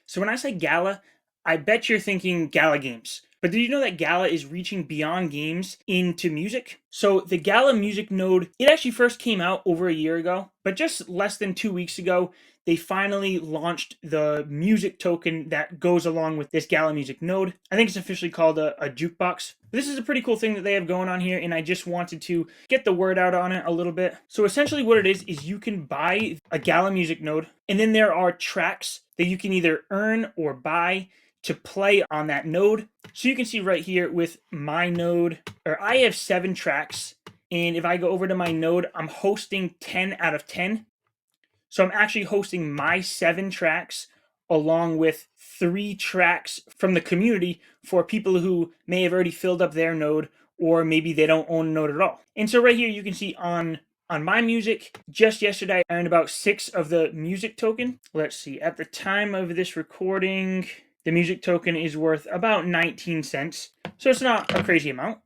So when I say Gala, I bet you're thinking Gala Games. But did you know that Gala is reaching beyond games into music? So the Gala Music Node, it actually first came out over a year ago, but just less than 2 weeks ago, they finally launched the music token that goes along with this Gala Music Node. I think it's officially called a Jukebox. This is a pretty cool thing that they have going on here, and I just wanted to get the word out on it a little bit. So essentially what it is you can buy a Gala Music Node, and then there are tracks that you can either earn or buy to play on that node. So you can see right here with my node, or I have 7 tracks, and if I go over to my node, I'm hosting 10 out of 10. So I'm actually hosting my 7 tracks along with 3 tracks from the community for people who may have already filled up their node, or maybe they don't own a node at all. And so right here you can see on my music, just yesterday I earned about 6 of the music token. Let's see, at the time of this recording, the music token is worth about 19 cents. So it's not a crazy amount.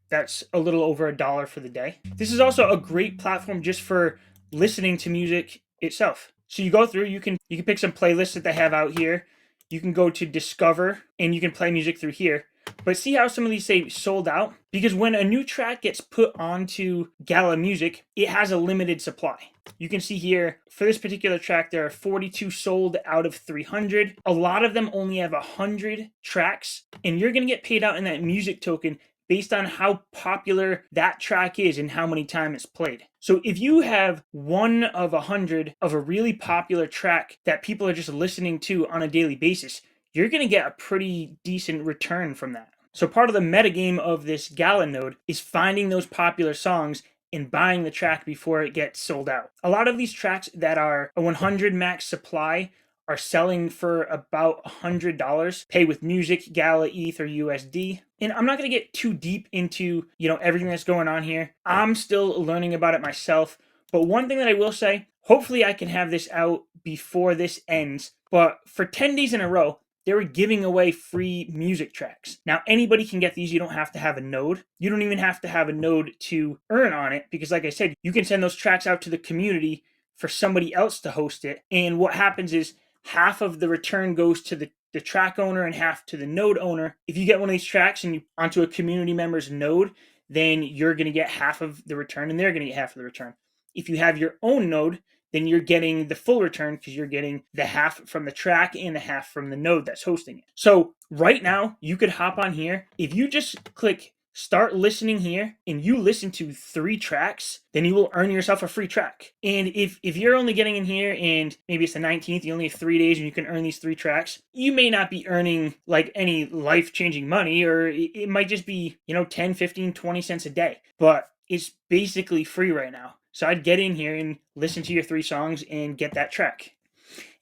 That's a little over $1 for the day. This is also a great platform just for listening to music itself. So you go through, you can pick some playlists that they have out here. You can go to discover and you can play music through here. But see how some of these say sold out? Because when a new track gets put onto Gala Music, it has a limited supply. You can see here, for this particular track, there are 42 sold out of 300. A lot of them only have 100 tracks, and you're going to get paid out in that music token based on how popular that track is and how many times it's played. So if you have 1 of 100 of a really popular track that people are just listening to on a daily basis, you're going to get a pretty decent return from that. So part of the metagame of this Gala node is finding those popular songs and buying the track before it gets sold out. A lot of these tracks that are a 100 max supply are selling for about $100. Pay with music, Gala, ETH, or USD. And I'm not going to get too deep into, everything that's going on here. I'm still learning about it myself. But one thing that I will say, hopefully I can have this out before this ends. But for 10 days in a row, they were giving away free music tracks. Now, anybody can get these. You don't have to have a node. You don't even have to have a node to earn on it, because like I said, you can send those tracks out to the community for somebody else to host it. And what happens is half of the return goes to the track owner and half to the node owner. If you get one of these tracks and you onto a community member's node, then you're going to get half of the return and they're going to get half of the return. If you have your own node, then you're getting the full return because you're getting the half from the track and the half from the node that's hosting it. So right now, you could hop on here. If you just click start listening here and you listen to 3 tracks, then you will earn yourself a free track. And if you're only getting in here and maybe it's the 19th, you only have 3 days and you can earn these 3 tracks, you may not be earning like any life-changing money, or it might just be, 10, 15, 20 cents a day. But it's basically free right now. So I'd get in here and listen to your 3 songs and get that track.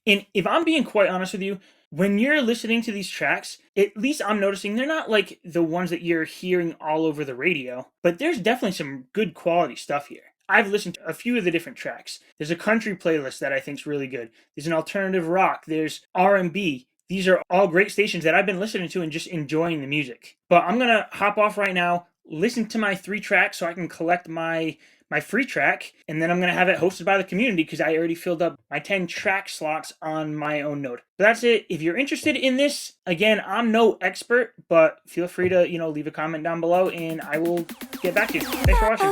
And if I'm being quite honest with you, when you're listening to these tracks, at least I'm noticing they're not like the ones that you're hearing all over the radio, but there's definitely some good quality stuff here. I've listened to a few of the different tracks. There's a country playlist that I think is really good. There's an alternative rock. There's R&B. These are all great stations that I've been listening to and just enjoying the music. But I'm going to hop off right now, listen to my 3 tracks so I can collect my free track, and then I'm going to have it hosted by the community because I already filled up my 10 track slots on my own node. But that's it. If you're interested in this, again, I'm no expert, but feel free to, leave a comment down below and I will get back to you. Thanks for watching.